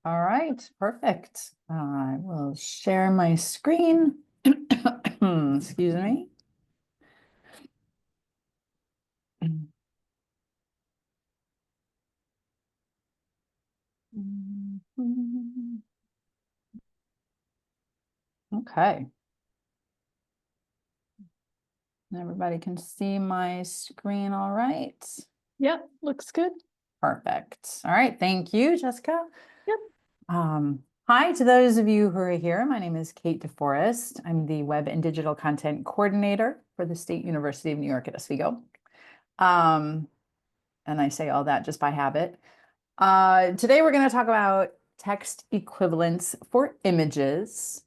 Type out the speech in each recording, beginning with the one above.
All right, perfect. I will share my screen. Excuse me. Okay. Everybody can see my screen all right? Yep, looks good. Perfect. All right, thank you, Jessica. Yep. Hi to those of you who are here. My name is Kate DeForest. I'm the Web and Digital Content Coordinator for the State University of New York at Oswego. And I say all that just by habit. Today we're going to talk about text equivalents for images.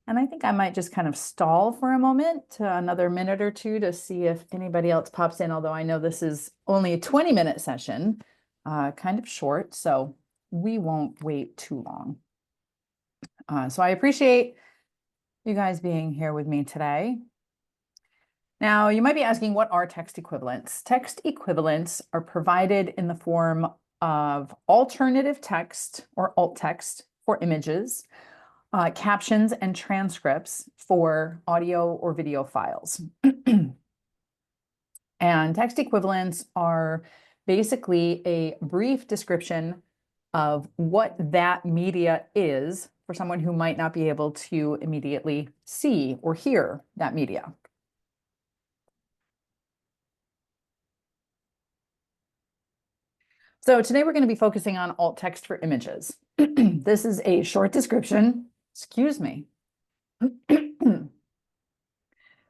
And I think I might just kind of stall for a moment, another minute or two, to see if anybody else pops in, although I know this is only a 20-minute session, kind of short, so we won't wait too long. So I appreciate you guys being here with me today. Now, you might be asking, what are text equivalents? Text equivalents are provided in the form of alternative text or alt text for images, captions and transcripts for audio or video files. And text equivalents are basically a brief description of what that media is for someone who might not be able to immediately see or hear that media. So today we're going to be focusing on alt text for images. This is a short description, excuse me.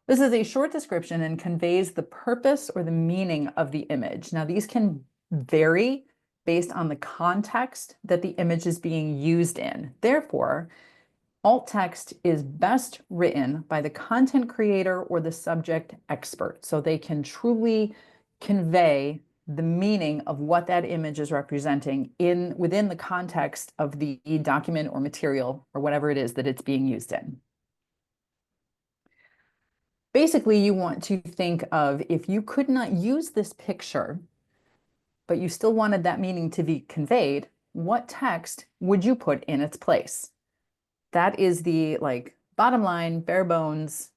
This is a short description and conveys the purpose or the meaning of the image. Now, these can vary based on the context that the image is being used in. Therefore, alt text is best written by the content creator or the subject expert, so they can truly convey the meaning of what that image is representing within the context of the document or material or whatever it is that it's being used in. Basically, you want to think of, if you could not use this picture, but you still wanted that meaning to be conveyed, what text would you put in its place? That is the bottom line, bare bones,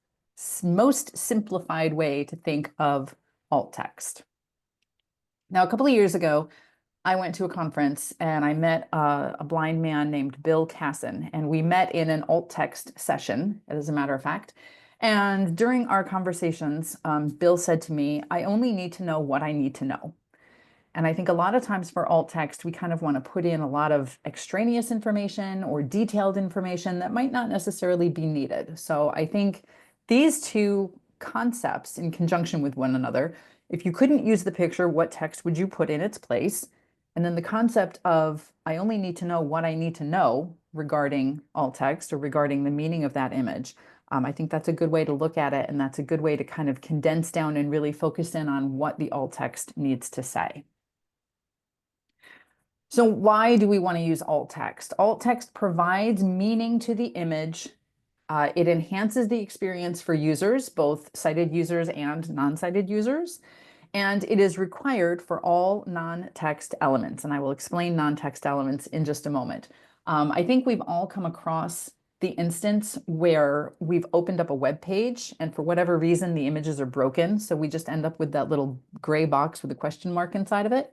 most simplified way to think of alt text. Now, a couple of years ago, I went to a conference and I met a blind man named Bill Casson, and we met in an alt text session, as a matter of fact. And during our conversations, Bill said to me, "I only need to know what I need to know." And I think a lot of times for alt text, we kind of want to put in a lot of extraneous information or detailed information that might not necessarily be needed. So I think these two concepts in conjunction with one another, if you couldn't use the picture, what text would you put in its place? And then the concept of, I only need to know what I need to know regarding alt text or regarding the meaning of that image. I think that's a good way to look at it, and that's a good way to kind of condense down and really focus in on what the alt text needs to say. So why do we want to use alt text? Alt text provides meaning to the image. It enhances the experience for users, both sighted users and non-sighted users. And it is required for all non-text elements. And I will explain non-text elements in just a moment. I think we've all come across the instance where we've opened up a web page and for whatever reason, the images are broken. So we just end up with that little gray box with a question mark inside of it.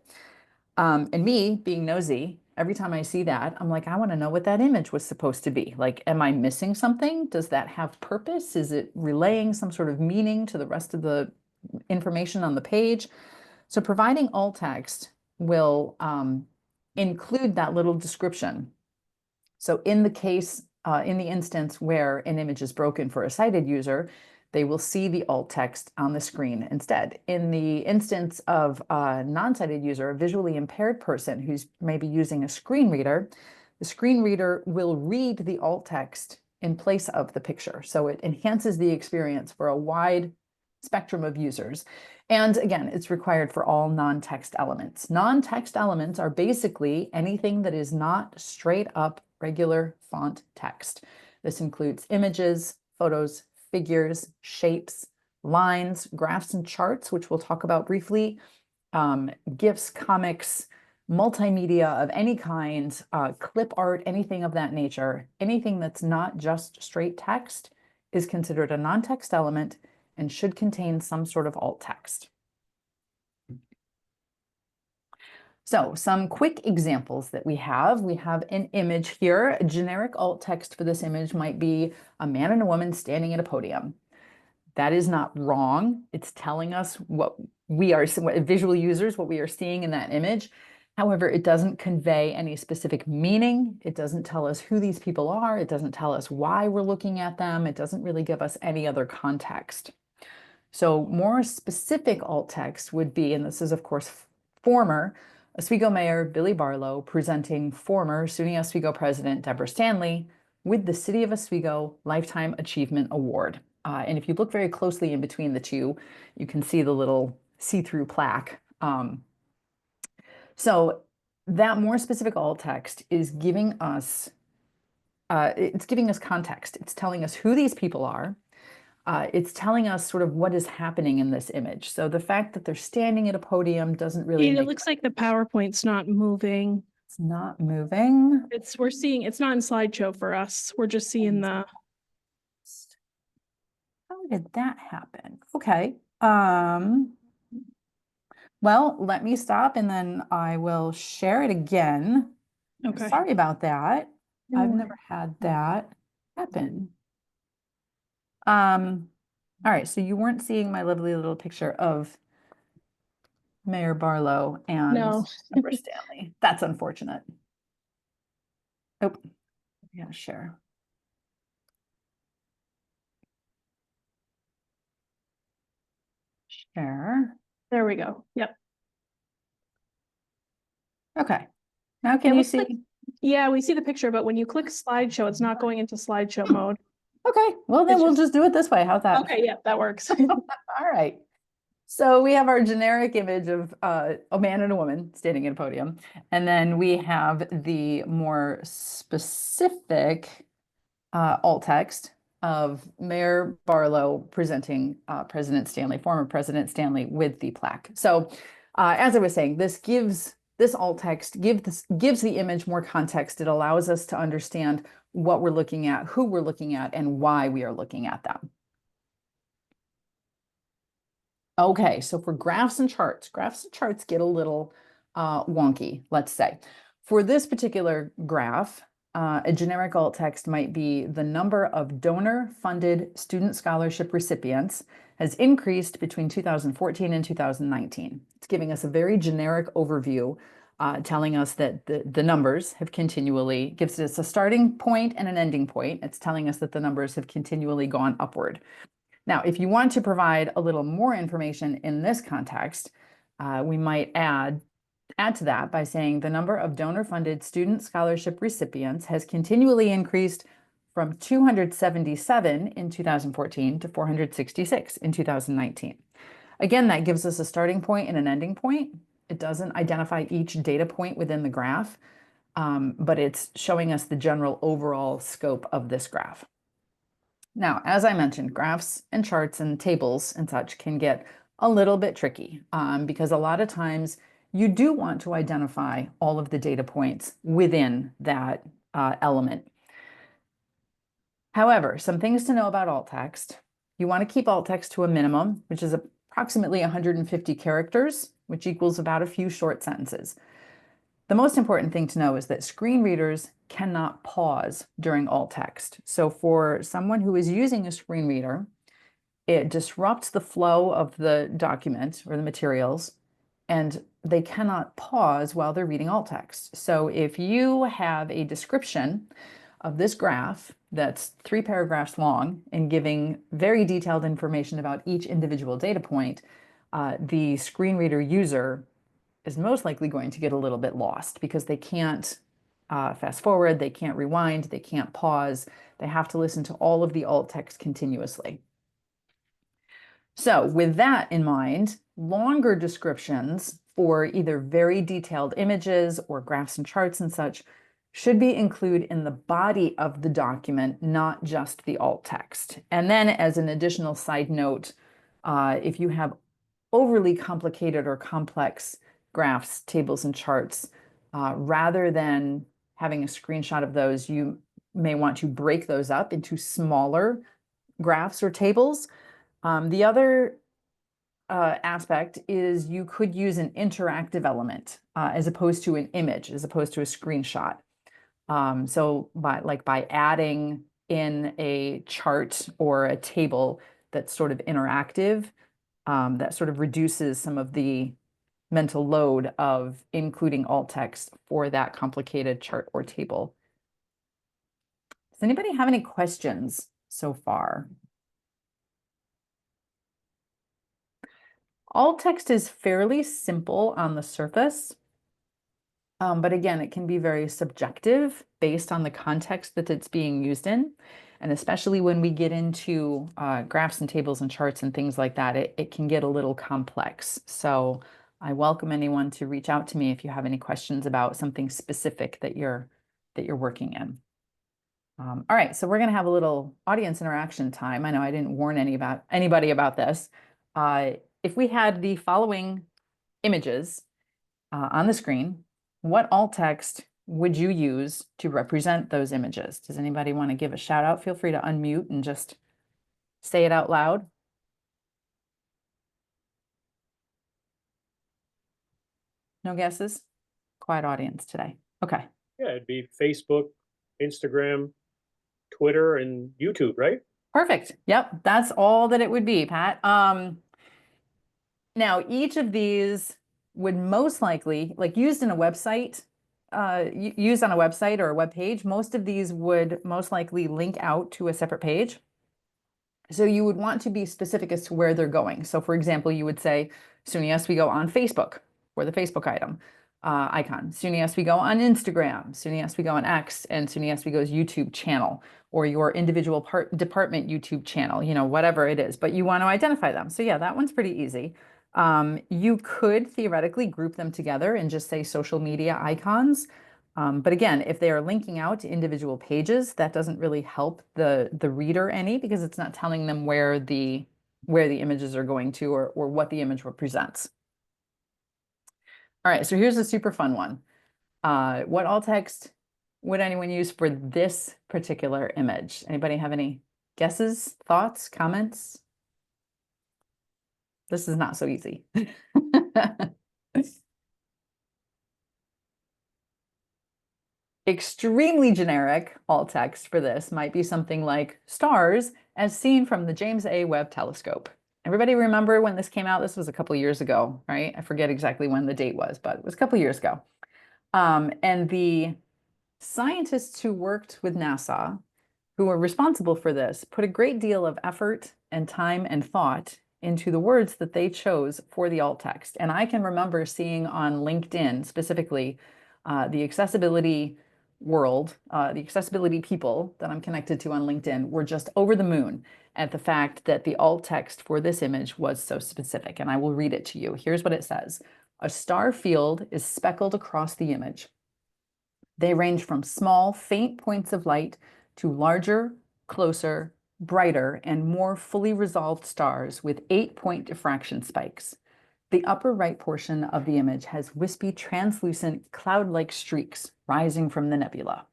And me being nosy, every time I see that, I'm like, I want to know what that image was supposed to be. Like, am I missing something? Does that have purpose? Is it relaying some sort of meaning to the rest of the information on the page? So providing alt text will include that little description. So in the case, in the instance where an image is broken for a sighted user, they will see the alt text on the screen instead. In the instance of a non-sighted user, a visually impaired person who's maybe using a screen reader, the screen reader will read the alt text in place of the picture. So it enhances the experience for a wide spectrum of users. And again, it's required for all non-text elements. Non-text elements are basically anything that is not straight up regular font text. This includes images, photos, figures, shapes, lines, graphs, and charts, which we'll talk about briefly, GIFs, comics, multimedia of any kind, clip art, anything of that nature, anything that's not just straight text is considered a non-text element and should contain some sort of alt text. So some quick examples that we have an image here. A generic alt text for this image might be a man and a woman standing at a podium. That is not wrong. It's telling us what we are, visual users, what we are seeing in that image. However, it doesn't convey any specific meaning. It doesn't tell us who these people are. It doesn't tell us why we're looking at them. It doesn't really give us any other context. So more specific alt text would be, and this is of course former Oswego Mayor Billy Barlow presenting former SUNY Oswego President Deborah Stanley with the City of Oswego Lifetime Achievement Award. And if you look very closely in between the two, you can see the little see-through plaque. So that more specific alt text is giving us, it's giving us context. It's telling us who these people are. It's telling us sort of what is happening in this image. So the fact that they're standing at a podium doesn't really It make looks like the PowerPoint's not moving. it's not moving. We're seeing, it's not in slideshow for us. We're just seeing the, How did that happen? Okay. Well, let me stop and then I will share it again. okay. Sorry about that. No I've worries. never had that happen. All right, so you weren't seeing my lovely little picture of Mayor Barlow and No. Deborah Stanley. That's unfortunate. Oh, yeah, share. Share. There we go. Yep. Okay. Now can you looks see? like- Yeah, we see the picture, but when you click slideshow, it's not going into slideshow mode. Okay, well then It's we'll just- just do it this way. How's that? Okay, yeah, that works. All right. So we have our generic image of a man and a woman standing at a podium. And then we have the more specific alt text of Mayor Barlow presenting President Stanley, former President Stanley, with the plaque. So as I was saying, this alt text gives the image more context. It allows us to understand what we're looking at, who we're looking at, and why we are looking at them. Okay, so for graphs and charts get a little wonky, let's say. For this particular graph, a generic alt text might be the number of donor-funded student scholarship recipients has increased between 2014 and 2019. It's giving us a very generic overview, telling us that the numbers have continually, gives us a starting point and an ending point. It's telling us that the numbers have continually gone upward. Now, if you want to provide a little more information in this context, we might add to that by saying the number of donor-funded student scholarship recipients has continually increased from 277 in 2014 to 466 in 2019. Again, that gives us a starting point and an ending point. It doesn't identify each data point within the graph, but it's showing us the general overall scope of this graph. Now, as I mentioned, graphs and charts and tables and such can get a little bit tricky because a lot of times you do want to identify all of the data points within that element. However, some things to know about alt text. You want to keep alt text to a minimum, which is approximately 150 characters, which equals about a few short sentences. The most important thing to know is that screen readers cannot pause during alt text. So for someone who is using a screen reader, it disrupts the flow of the document or the materials, and they cannot pause while they're reading alt text. So if you have a description of this graph that's 3 paragraphs long and giving very detailed information about each individual data point, the screen reader user is most likely going to get a little bit lost because they can't fast forward, they can't rewind, they can't pause. They have to listen to all of the alt text continuously. So with that in mind, longer descriptions for either very detailed images or graphs and charts and such should be included in the body of the document, not just the alt text. And then as an additional side note, if you have overly complicated or complex graphs, tables, and charts. Rather than having a screenshot of those, you may want to break those up into smaller graphs or tables. The other aspect is you could use an interactive element as opposed to an image, as opposed to a screenshot. So by adding in a chart or a table that's sort of interactive, that sort of reduces some of the mental load of including alt text for that complicated chart or table. Does anybody have any questions so far? Alt text is fairly simple on the surface, but again, it can be very subjective based on the context that it's being used in. And especially when we get into graphs and tables and charts and things like that, it can get a little complex. So I welcome anyone to reach out to me if you have any questions about something specific that you're working in. All right, so we're going to have a little audience interaction time. I know I didn't warn anybody about this. If we had the following images on the screen, what alt text would you use to represent those images? Does anybody want to give a shout out? Feel free to unmute and just say it out loud. No guesses? Quiet audience today. Okay. Yeah, it'd be Facebook, Instagram, Twitter, and YouTube, right? Perfect. Yep, that's all that it would be, Pat. Now, each of these would most likely, like used in a website, used on a website or a web page, most of these would most likely link out to a separate page. So you would want to be specific as to where they're going. So for example, you would say, SUNY SWE on Facebook for the Facebook item icon. SUNY SWE on Instagram, SUNY SWE on X, and SUNY SWE's YouTube channel, or your individual department YouTube channel, whatever it is, but you want to identify them. So yeah, that one's pretty easy. You could theoretically group them together and just say social media icons. But again, if they are linking out to individual pages, that doesn't really help the reader any, because it's not telling them where the images are going to, or what the image represents. All right, so here's a super fun one. What alt text would anyone use for this particular image? Anybody have any guesses, thoughts, comments? This is not so easy. Extremely generic alt text for this might be something like stars as seen from the James A. Webb Telescope. Everybody remember when this came out? This was a couple years ago, right? I forget exactly when the date was, but it was a couple years ago. And the scientists who worked with NASA, who were responsible for this, put a great deal of effort and time and thought into the words that they chose for the alt text. And I can remember seeing on LinkedIn specifically the accessibility world, the accessibility people that I'm connected to on LinkedIn were just over the moon at the fact that the alt text for this image was so specific. And I will read it to you. Here's what it says. A star field is speckled across the image. They range from small, faint points of light to larger, closer, brighter, and more fully resolved stars with 8-point diffraction spikes. The upper right portion of the image has wispy, translucent, cloud-like streaks rising from the nebula.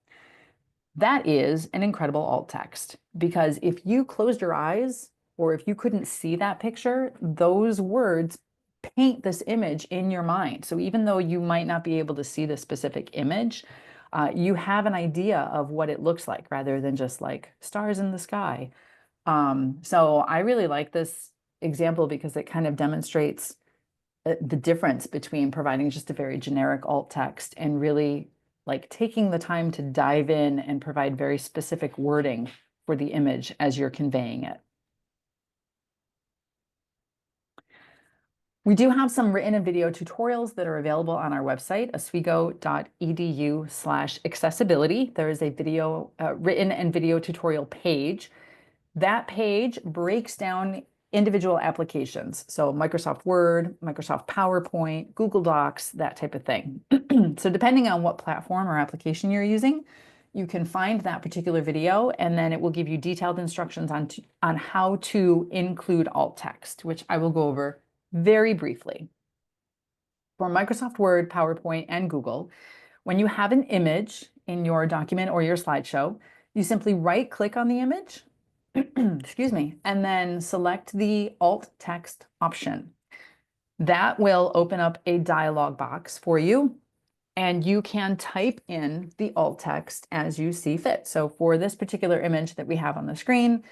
That is an incredible alt text, because if you closed your eyes, or if you couldn't see that picture, those words paint this image in your mind. So even though you might not be able to see the specific image, you have an idea of what it looks like, rather than just like stars in the sky. So I really like this example because it kind of demonstrates the difference between providing just a very generic alt text and really like taking the time to dive in and provide very specific wording for the image as you're conveying it. We do have some written and video tutorials that are available on our website, oswego.edu/accessibility. There is a video, written and video tutorial page. That page breaks down individual applications. So Microsoft Word, Microsoft PowerPoint, Google Docs, that type of thing. So depending on what platform or application you're using, you can find that particular video, and then it will give you detailed instructions on how to include alt text, which I will go over very briefly. For Microsoft Word, PowerPoint, and Google, when you have an image in your document or your slideshow, you simply right-click on the image, excuse me, and then select the alt text option. That will open up a dialog box for you, and you can type in the alt text as you see fit. So for this particular image that we have on the screen,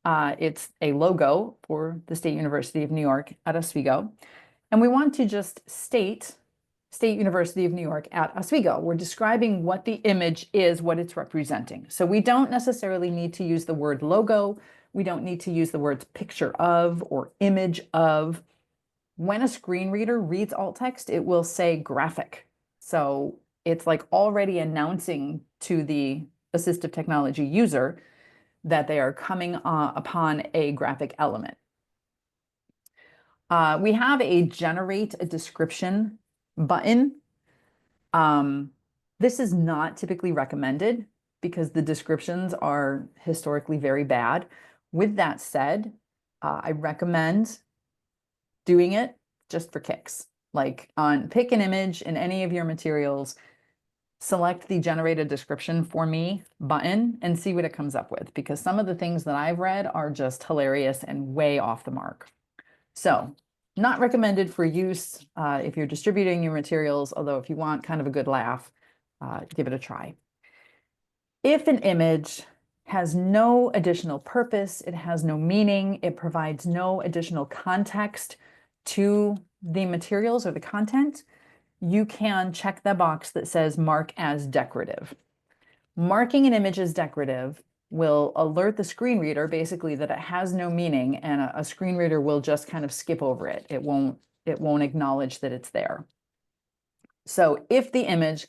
it's a logo for the State University of New York at Oswego. And we want to just state State University of New York at Oswego. We're describing what the image is, what it's representing. So we don't necessarily need to use the word logo. We don't need to use the words picture of or image of. When a screen reader reads alt text, it will say graphic. So it's like already announcing to the assistive technology user that they are coming upon a graphic element. We have a generate a description button. This is not typically recommended because the descriptions are historically very bad. With that said, I recommend doing it just for kicks. Like pick an image in any of your materials, select the generate a description for me button and see what it comes up with, because some of the things that I've read are just hilarious and way off the mark. So not recommended for use if you're distributing your materials, although if you want kind of a good laugh, give it a try. If an image has no additional purpose, it has no meaning, it provides no additional context to the materials or the content, you can check the box that says mark as decorative. Marking an image as decorative will alert the screen reader basically that it has no meaning, and a screen reader will just kind of skip over it. It won't acknowledge that it's there. So if the image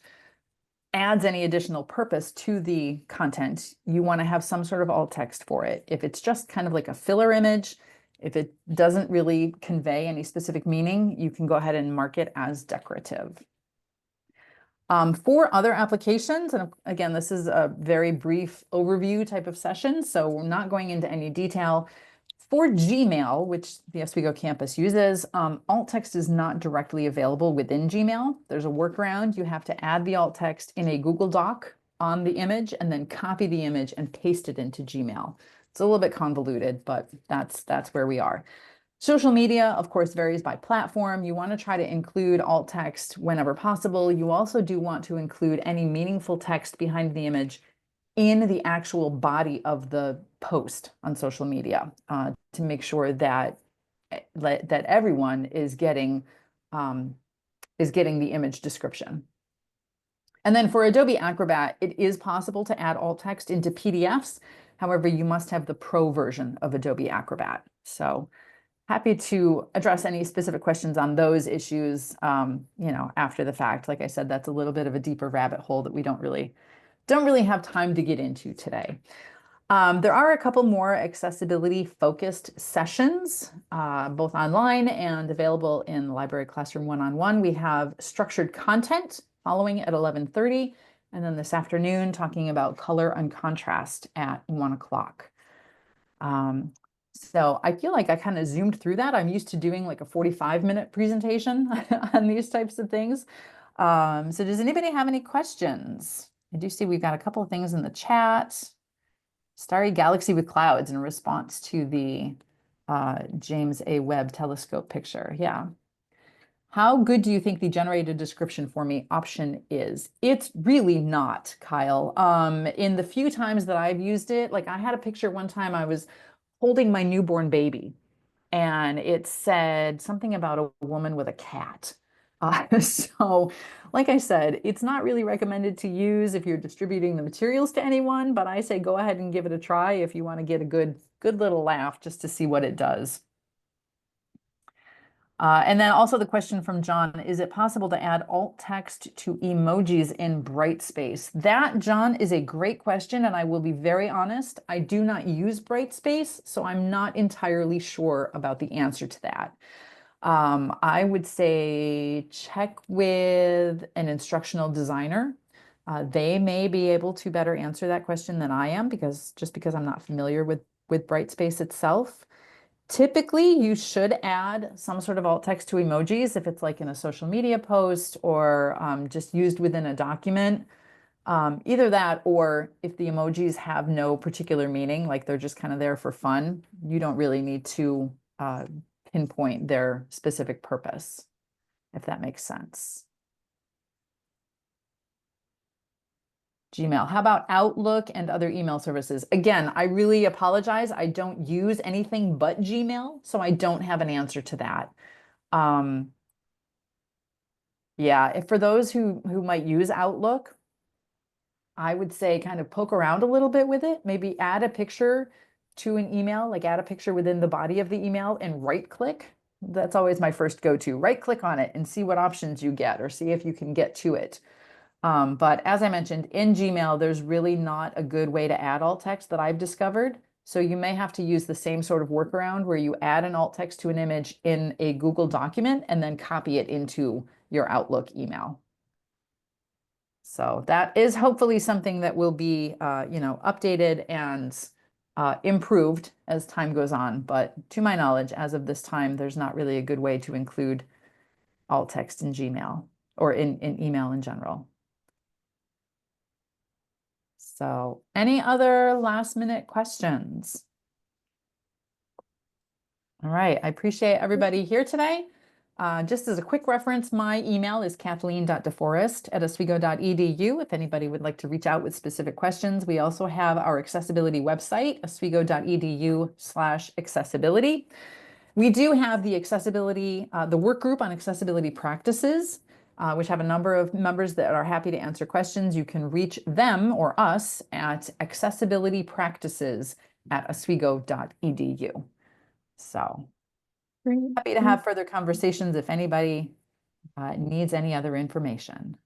adds any additional purpose to the content, you want to have some sort of alt text for it. If it's just kind of like a filler image, if it doesn't really convey any specific meaning, you can go ahead and mark it as decorative. For other applications, and again, this is a very brief overview type of session, so we're not going into any detail. For Gmail, which the Oswego campus uses, alt text is not directly available within Gmail. There's a workaround. You have to add the alt text in a Google Doc on the image and then copy the image and paste it into Gmail. It's a little bit convoluted, but that's where we are. Social media, of course, varies by platform. You want to try to include alt text whenever possible. You also do want to include any meaningful text behind the image in the actual body of the post on social media to make sure that everyone is getting the image description. And then for Adobe Acrobat, it is possible to add alt text into PDFs. However, you must have the pro version of Adobe Acrobat. So happy to address any specific questions on those issues, after the fact. Like I said, that's a little bit of a deeper rabbit hole that we don't really have time to get into today. There are a couple more accessibility focused sessions, both online and available in the Library Classroom one-on-one. We have structured content following at 11:30, and then this afternoon talking about color and contrast at 1 o'clock. So I feel like I kind of zoomed through that. I'm used to doing like a 45-minute presentation on these types of things. So does anybody have any questions? I do see we've got a couple of things in the chat. Starry galaxy with clouds in response to the James A. Webb telescope picture. Yeah. How good do you think the generated description for me option is? It's really not, Kyle. In the few times that I've used it, like I had a picture one time I was holding my newborn baby, and it said something about a woman with a cat. So, like I said, it's not really recommended to use if you're distributing the materials to anyone, but I say go ahead and give it a try if you want to get a good little laugh just to see what it does. And then also the question from John, is it possible to add alt text to emojis in Brightspace? That, John, is a great question, and I will be very honest, I do not use Brightspace, so I'm not entirely sure about the answer to that. I would say check with an instructional designer. They may be able to better answer that question than I am, because I'm not familiar with Brightspace itself. Typically, you should add some sort of alt text to emojis if it's like in a social media post or just used within a document. Either that, or if the emojis have no particular meaning, like they're just kind of there for fun, you don't really need to pinpoint their specific purpose, if that makes sense. Gmail. How about Outlook and other email services? Again, I really apologize. I don't use anything but Gmail, so I don't have an answer to that. Yeah, if for those who might use Outlook, I would say kind of poke around a little bit with it. Maybe add a picture to an email, like add a picture within the body of the email and right click. That's always my first go-to. Right click on it and see what options you get or see if you can get to it. But as I mentioned, in Gmail, there's really not a good way to add alt text that I've discovered. So you may have to use the same sort of workaround where you add an alt text to an image in a Google document and then copy it into your Outlook email. So that is hopefully something that will be, updated and improved as time goes on. But to my knowledge, as of this time, there's not really a good way to include alt text in Gmail or in email in general. So any other last minute questions? All right, I appreciate everybody here today. Just as a quick reference, my email is kathleen.deforest@oswego.edu if anybody would like to reach out with specific questions. We also have our accessibility website, oswego.edu/accessibility. We do have the accessibility, the work group on accessibility practices, which have a number of members that are happy to answer questions. You can reach them or us at accessibilitypractices@oswego.edu. So Great. happy to have further conversations if anybody needs any other information.